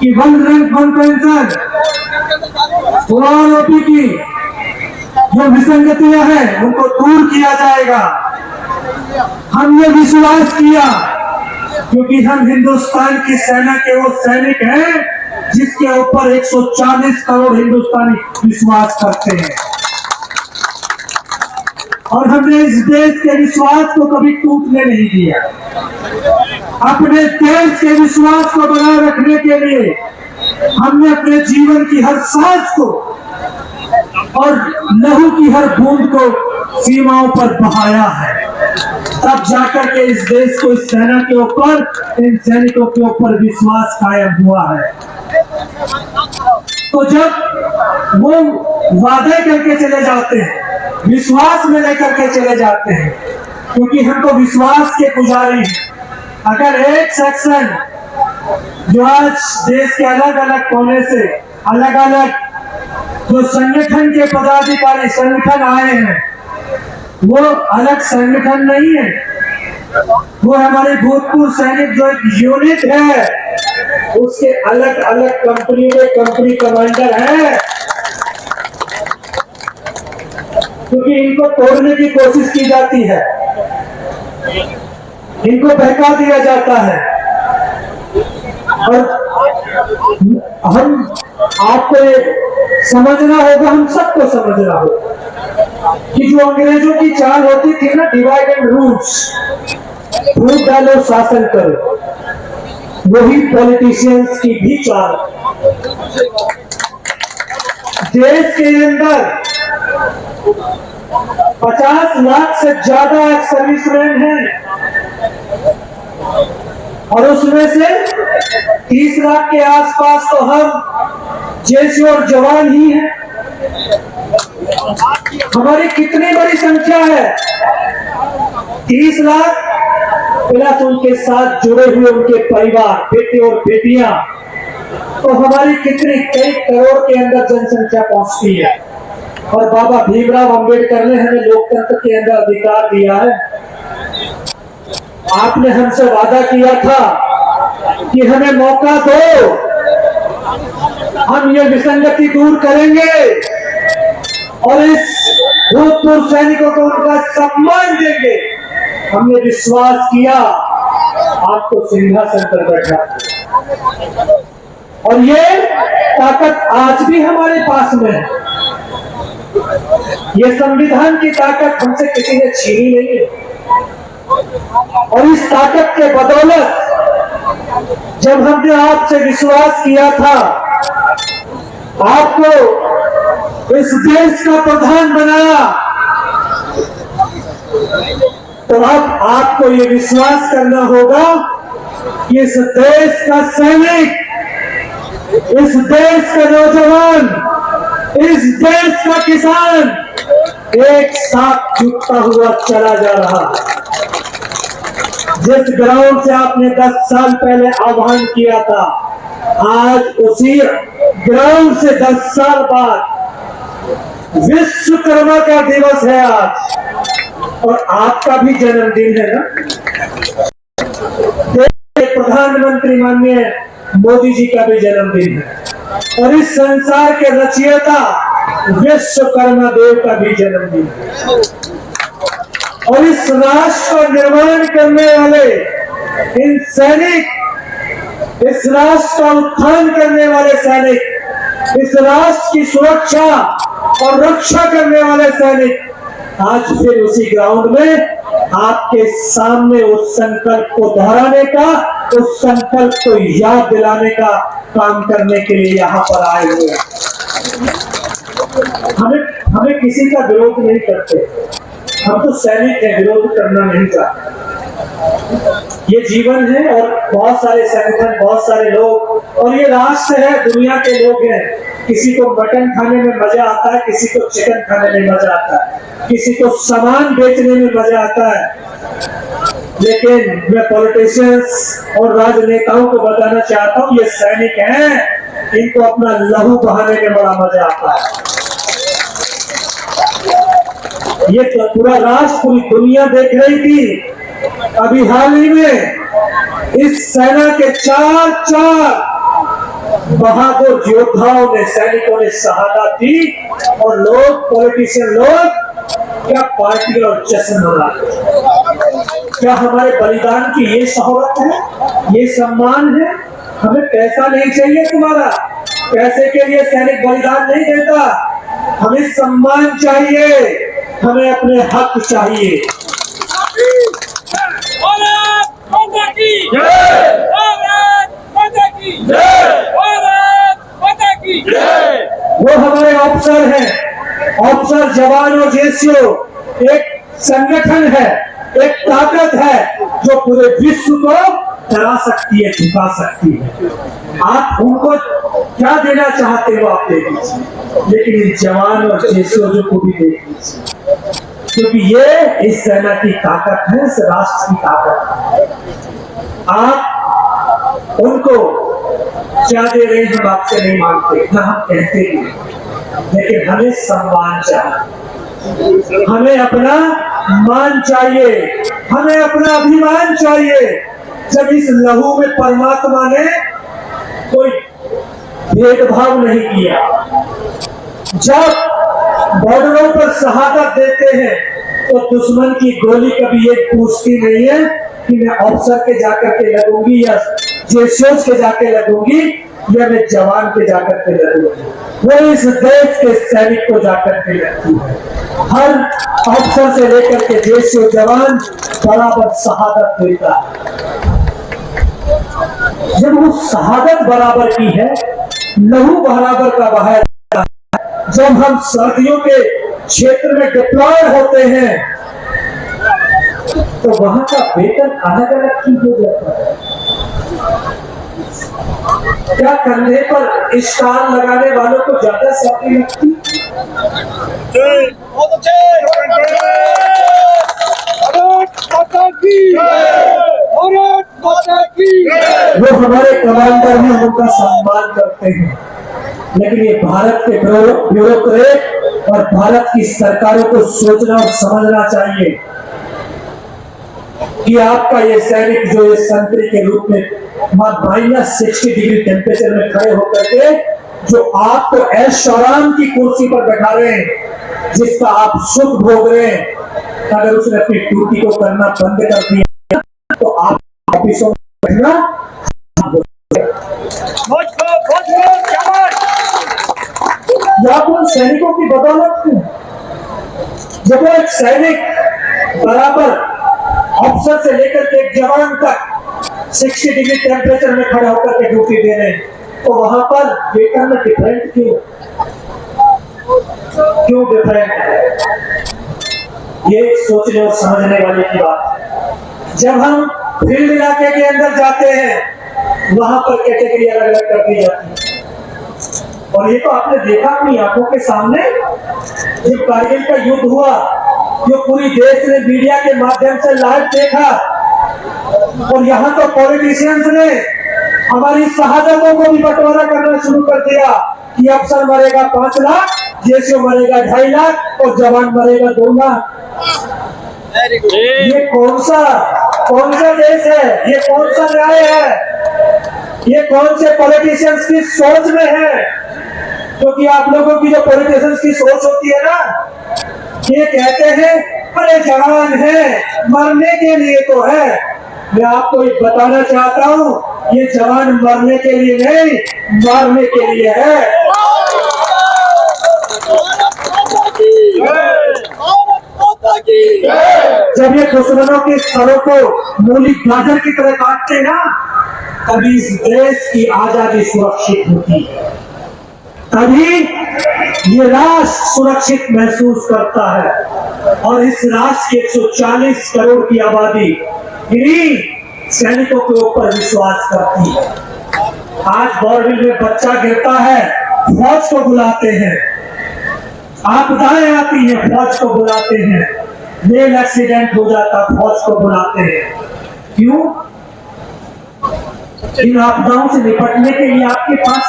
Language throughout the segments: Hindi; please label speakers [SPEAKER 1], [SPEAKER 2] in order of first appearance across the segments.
[SPEAKER 1] कि one rank one pension, OROP की जो विसंगतियां हैं उनको दूर किया जाएगा। हमने विश्वास किया क्योंकि हम हिंदुस्तान की सेना के वो सैनिक हैं जिसके ऊपर 140 करोड़ हिंदुस्तानी विश्वास करते हैं, और हमने इस देश के विश्वास को कभी टूटने नहीं दिया। अपने देश के विश्वास को बनाए रखने के लिए हमने अपने जीवन की हर सांस को और लहू की हर बूंद को सीमाओं पर बहाया है। तब जाकर के इस देश को, इस सेना के ऊपर, इन सैनिकों के ऊपर विश्वास कायम हुआ है। तो जब वो वादे करके चले जाते हैं, विश्वास में लेकर के चले जाते हैं, क्योंकि हम तो विश्वास के पुजारी हैं। अगर एक सेक्शन जो आज देश के अलग अलग कोने से अलग अलग जो संगठन के पदाधिकारी संगठन आए हैं, वो अलग संगठन नहीं है, वो हमारे भूतपूर्व सैनिक जो एक यूनिट है, उसके अलग अलग कंपनी में कंपनी कमांडर है, क्योंकि इनको तोड़ने की कोशिश की जाती है, इनको बहका दिया जाता है। और हम आपको समझना होगा, हम सबको समझना होगा कि जो अंग्रेजों की चाल होती थी ना, डिवाइड एंड रूल्स, फूट डालो शासन करो, वही पॉलिटिशियंस की भी चाल। देश के अंदर 50 लाख से ज्यादा सर्विसमैन हैं, और उसमें से 30 लाख के आसपास तो हम जैसे और जवान ही हैं। हमारी कितनी बड़ी संख्या है, 30 लाख प्लस उनके साथ जुड़े हुए उनके परिवार, बेटे और बेटियां, तो हमारी कितनी, कई करोड़ के अंदर जनसंख्या पहुंचती है। और बाबा भीमराव अंबेडकर ने हमें लोकतंत्र के अंदर अधिकार दिया है। आपने हमसे वादा किया था कि हमें मौका दो, हम ये विसंगति दूर करेंगे और इस भूतपूर्व सैनिकों को उनका सम्मान देंगे। हमने विश्वास किया, आपको सिंहासन पर बैठा, और ये ताकत आज भी हमारे पास में है। ये संविधान की ताकत हमसे किसी ने छीनी नहीं है, और इस ताकत के बदौलत जब हमने आपसे विश्वास किया था, आपको इस देश का प्रधान बनाया, तो अब आपको ये विश्वास करना होगा कि इस देश का सैनिक, इस देश का नौजवान, इस देश का किसान एक साथ जुटता हुआ चला जा रहा है। जिस ग्राउंड से आपने 10 साल पहले आह्वान किया था, आज उसी ग्राउंड से 10 साल बाद विश्वकर्मा का दिवस है आज, और आपका भी जन्मदिन है ना। प्रधानमंत्री माननीय मोदी जी का भी जन्मदिन है, और इस संसार के रचयिता विश्वकर्मा देव का भी जन्मदिन है, और इस राष्ट्र का निर्माण करने वाले इन सैनिक, इस राष्ट्र का उत्थान करने वाले सैनिक, इस राष्ट्र की सुरक्षा और रक्षा करने वाले सैनिक आज फिर उसी ग्राउंड में आपके सामने उस संकल्प को दोहराने का, उस संकल्प को याद दिलाने का काम करने के लिए यहाँ पर आए हुए हैं। हमें किसी का विरोध नहीं करते, हम तो सैनिक हैं, विरोध करना नहीं चाहते। ये जीवन है, और बहुत सारे संगठन, बहुत सारे लोग, और ये राष्ट्र है, दुनिया के लोग हैं। किसी को मटन खाने में मजा आता है, किसी को चिकन खाने में मजा आता है, किसी को सामान बेचने में मजा आता है। लेकिन मैं पॉलिटिशियंस और राजनेताओं को बताना चाहता हूँ, ये सैनिक हैं, इनको अपना लहू बहाने में बड़ा मजा आता है। ये तो पूरा राष्ट्र, पूरी दुनिया देख रही थी। अभी हाल ही में इस सेना के चार बहादुर योद्धाओं ने, सैनिकों ने शहादत दी और लोग, पॉलिटिशियन लोग क्या पार्टी और जश्न मना रहे। क्या हमारे बलिदान की ये शोहरत है, ये सम्मान है? हमें पैसा नहीं चाहिए तुम्हारा, पैसे के लिए सैनिक बलिदान नहीं देता। हमें सम्मान चाहिए, हमें अपने हक चाहिए। वो हमारे ऑफिसर हैं, ऑफिसर, जवान और जेसीओ एक संगठन है, एक ताकत है जो पूरे विश्व को डरा सकती है, झुका सकती है। आप उनको क्या देना चाहते हो आप दे दीजिए, लेकिन इस जवान और जेसीओ को भी दे दीजिए, क्योंकि ये इस सेना की ताकत है, इस राष्ट्र की ताकत है। आप उनको क्या दे रहे हैं हम आपसे नहीं मांगते, ना हम कहते भी, लेकिन हमें सम्मान चाहिए, हमें अपना मान चाहिए, हमें अपना अभिमान चाहिए। जब इस लहू में परमात्मा ने कोई भेदभाव नहीं किया, जब बॉर्डरों पर शहादत देते हैं तो दुश्मन की गोली कभी ये पूछती नहीं है कि मैं अफसर के जाकर के लगूंगी या जेसीओस के जाके लगूंगी या मैं जवान के जाकर के लगूंगी। वो इस देश के सैनिक को जाकर के लगती है। हर अफसर से लेकर के जेसीओ, जवान बराबर शहादत देता है। जब वो शहादत बराबर की है, लहू बराबर का बहाया, जब हम सर्दियों के क्षेत्र में डिप्लॉय होते हैं तो वहां का वेतन अलग अलग क्यों हो जाता है? क्या कंधे पर स्टार लगाने वालों को ज्यादा सैलरी लगती? वो हमारे कमांडर हैं, हम उनका सम्मान करते हैं, लेकिन ये भारत के ब्यूरोक्रेट और भारत की सरकारों को सोचना और समझना चाहिए कि आपका ये सैनिक जो इस संतरी के रूप में -60 डिग्री टेम्परेचर में खड़े होकर के जो आपको ऐश-आराम की कुर्सी पर बैठा रहे हैं, जिसका आप सुख भोग रहे हैं, अगर उसने अपनी ड्यूटी को करना बंद कर दिया तो आप ऑफिसों में बैठना या उन सैनिकों की बदौलत है। जब एक सैनिक बराबर अफसर से लेकर के एक जवान तक 60 डिग्री टेम्परेचर में खड़ा होकर के ड्यूटी दे रहे हैं, तो वहां पर वेतन में डिफरेंट क्यों डिफरेंट है? ये सोचने और समझने वाले की बात है। जब हम फील्ड इलाके के अंदर जाते हैं, वहां पर कैटेगरी अलग अलग कर दी जाती है, और ये तो आपने देखा अपनी आंखों के सामने, जब कारगिल का युद्ध हुआ, जो पूरी देश ने मीडिया के माध्यम से लाइव देखा, और यहाँ तो पॉलिटिशियंस ने हमारी शहादतों को भी बंटवारा करना शुरू कर दिया कि अफसर मरेगा 5 लाख, जेसीओ मरेगा 2.5 लाख और जवान मरेगा 2 लाख। ये कौन सा देश है? ये कौन सा न्याय है? ये कौन से पॉलिटिशियंस की सोच में है? क्योंकि आप लोगों की जो पॉलिटिशियंस की सोच होती है ना, ये कहते हैं अरे जवान है, मरने के लिए तो है। मैं आपको ये बताना चाहता हूँ, ये जवान मरने के लिए नहीं, मारने के लिए है। जब ये दुश्मनों के सरों को मूली गाजर की तरह काटते हैं ना, तभी इस देश की आजादी सुरक्षित होती है, तभी ये राष्ट्र सुरक्षित महसूस करता है। और इस राष्ट्र की 140 करोड़ की आबादी इन्हीं सैनिकों के ऊपर विश्वास करती है। आज बॉर्डर में बच्चा गिरता है, फौज को बुलाते हैं, आपदाएं आती हैं, फौज को बुलाते हैं, रेल एक्सीडेंट हो जाता, फौज को बुलाते हैं। क्यों? इन आपदाओं से निपटने के लिए आपके पास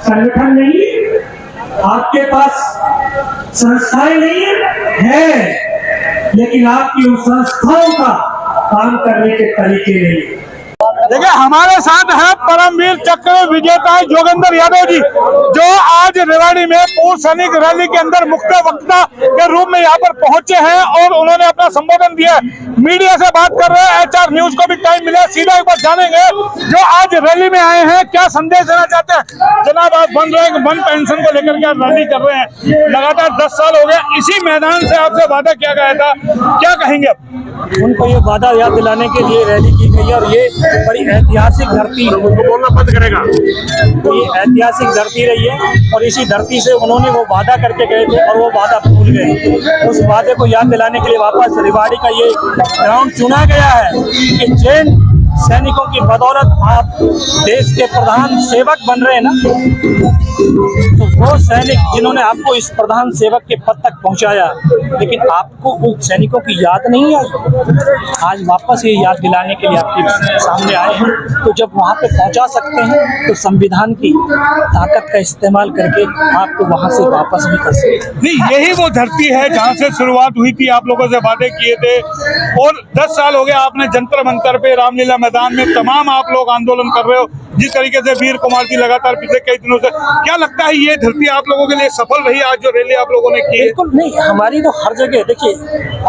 [SPEAKER 1] संगठन नहीं है, आपके पास संस्थाएं नहीं है, लेकिन आपकी उन संस्थाओं का काम करने के तरीके नहीं है।
[SPEAKER 2] देखिए हमारे साथ है परमवीर चक्र विजेता जोगेंद्र यादव जी, जो आज रेवाड़ी में पूर्व सैनिक रैली के अंदर मुख्य वक्ता के रूप में यहाँ पर पहुंचे हैं और उन्होंने अपना संबोधन दिया। मीडिया से बात कर रहे हैं, HR न्यूज को भी टाइम मिला, सीधा एक बार जानेंगे जो आज रैली में आए हैं क्या संदेश देना चाहते हैं। जनाब, आप वन पेंशन को लेकर के रैली कर रहे हैं, लगातार 10 साल हो गए, इसी मैदान से आपसे वादा किया गया था, क्या कहेंगे आप?
[SPEAKER 3] उनको ये वादा याद दिलाने के लिए रैली की गई और ये बड़ी ऐतिहासिक धरती,
[SPEAKER 2] बोलना बंद करेगा,
[SPEAKER 3] तो ये ऐतिहासिक धरती रही है और इसी धरती से उन्होंने वो वादा करके गए थे और वो वादा भूल गए। उस वादे को याद दिलाने के लिए वापस रेवाड़ी का ये ग्राउंड चुना गया है कि जैन सैनिकों की बदौलत आप देश के प्रधान सेवक बन रहे हैं ना, तो वो सैनिक जिन्होंने आपको इस प्रधान सेवक के पद तक पहुंचाया, लेकिन आपको उन सैनिकों की याद नहीं आई। आज वापस ये याद दिलाने के लिए आपके सामने आए हैं, तो जब वहां पे पहुंचा सकते हैं तो संविधान की ताकत का इस्तेमाल करके आपको वहां से वापस भी कर सकते हैं।
[SPEAKER 2] नहीं, यही वो धरती है जहां से शुरुआत हुई थी, आप लोगों से वादे किए थे और 10 साल हो गए आपने जंतर मंतर पे, रामलीला मैदान में तमाम आप लोग आंदोलन कर रहे हो। जिस तरीके से वीर कुमार जी लगातार पिछले कई दिनों से, क्या लगता है ये धरती आप लोगों के लिए सफल रही आज जो रैली आप लोगों ने की है?
[SPEAKER 3] बिल्कुल नहीं, हमारी तो हर जगह देखिए,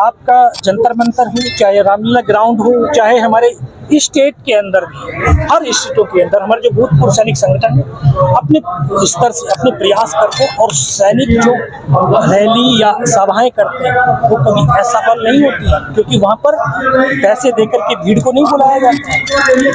[SPEAKER 3] आपका जंतर मंतर हो, चाहे रामलीला ग्राउंड हो, चाहे हमारे स्टेट के अंदर भी, हर स्टेटों के अंदर हमारे जो भूतपूर्व सैनिक संगठन है अपने स्तर से अपने प्रयास करते हैं और सैनिक जो रैली या सभाएं करते हैं वो कभी असफल नहीं होती है, क्योंकि वहां पर पैसे देकर के भीड़ को नहीं बुलाया जाता है।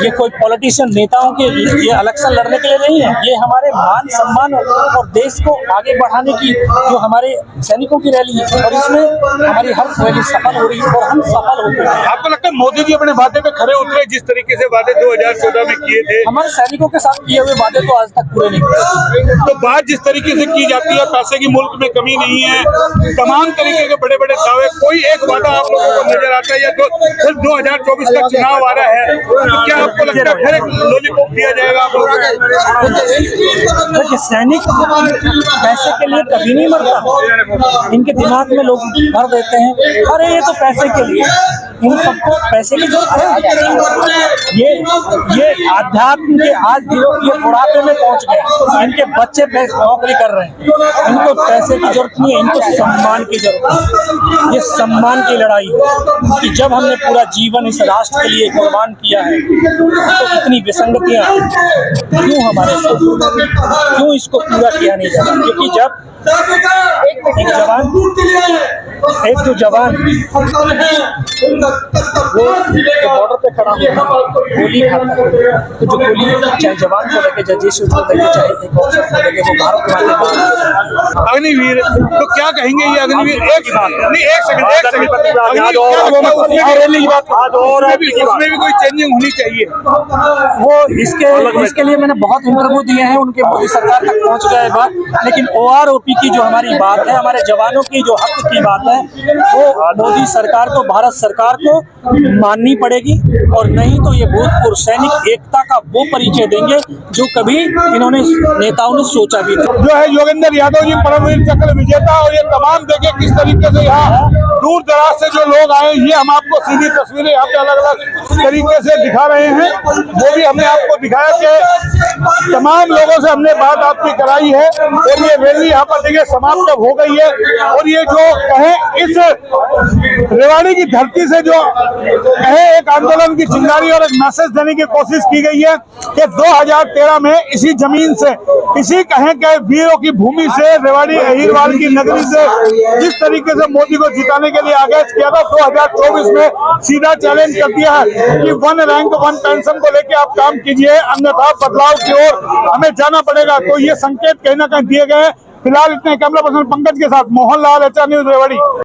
[SPEAKER 3] ये कोई पॉलिटिशियन नेताओं के ये इलेक्शन लड़ने के लिए नहीं है, ये हमारे मान सम्मान और देश को आगे बढ़ाने की जो हमारे सैनिकों की रैली है और इसमें हमारी हर रैली सफल हो रही है और हम सफल होते हैं।
[SPEAKER 2] आपको लगता है मोदी जी अपने वादे पे खरे उतरे, जिस तरीके से वादे 2014 में किए थे?
[SPEAKER 3] हमारे सैनिकों के साथ किए हुए वादे तो आज तक पूरे नहीं हुए।
[SPEAKER 2] तो बात जिस तरीके से की जाती है, पैसे की मुल्क में कमी नहीं है, तमाम तरीके के बड़े बड़े दावे, कोई एक वादा आप लोगों को नजर आता है या तो फिर 2024 का चुनाव आ रहा है, तो क्या आपको लगता है फिर एक लॉलीपॉप दिया जाएगा आप लोगों को?
[SPEAKER 3] देखिए, सैनिक पैसे के लिए कभी नहीं मरता। इनके दिमाग में लोग भर देते हैं, अरे ये तो पैसे के लिए, इन सबको पैसे की जरूरत है। ये अध्यात्म के आज ये बुढ़ापे में पहुंच गए, इनके बच्चे नौकरी कर रहे हैं, इनको पैसे की जरूरत नहीं है, इनको सम्मान की जरूरत है। ये सम्मान की लड़ाई है कि जब हमने पूरा जीवन इस राष्ट्र के लिए कुर्बान किया है तो इतनी विसंगतियां क्यों हमारे साथ, क्यों इसको पूरा किया नहीं जा रहा? क्योंकि जब एक जो जवान वो बॉर्डर पे खड़ा होता है, गोली खाता है, तो जो गोली चाहे जवान को लगे, चाहे जिस को लगे, चाहे एक ऑफिसर को लगे, वो भारत माता
[SPEAKER 2] अग्निवीर, तो क्या कहेंगे ये अग्निवीर? एक सेकंड, उसमें भी कोई चेंजिंग होनी चाहिए।
[SPEAKER 3] वो इसके लिए मैंने बहुत इंटरव्यू दिए हैं, उनके मोदी सरकार तक पहुंच गए बात, लेकिन OROP की जो हमारी बात है, हमारे जवानों की जो हक की बात है, वो मोदी सरकार को, भारत सरकार को माननी पड़ेगी और नहीं तो ये भूतपूर्व सैनिक एकता का वो परिचय देंगे जो कभी इन्होंने नेताओं ने सोचा भी नहीं।
[SPEAKER 2] जो है योगेंद्र यादव जी, परमवीर चक्र विजेता, और ये तमाम देखे किस तरीके से यहाँ दूर दराज से जो लोग आए, ये हम आपको सीधी तस्वीरें यहाँ पे अलग अलग तरीके से दिखा रहे हैं। वो भी हमने आपको दिखाया कि तमाम लोगों से हमने बात आपकी कराई है और ये रैली यहाँ पर देखिए समाप्त हो गई है। और ये जो कहें इस रेवाड़ी की धरती से जो कहे एक आंदोलन की चिंगारी और एक मैसेज देने की कोशिश की गई है कि 2013 में इसी जमीन से, इसी कहें के वीरों की भूमि से, रेवाड़ी अहीरवाल की नगरी से जिस तरीके से मोदी को जिताने के लिए आगाज किया था, 2024 में सीधा चैलेंज कर दिया है कि 1 रैंक 1 पेंशन को लेकर आप काम कीजिए, अन्यथा बदलाव की ओर हमें जाना पड़ेगा। तो ये संकेत कहीं ना कहीं दिए गए हैं। फिलहाल इतने, कैमरा पर्सन पंकज के साथ मोहन लाल, HR न्यूज रेवाड़ी।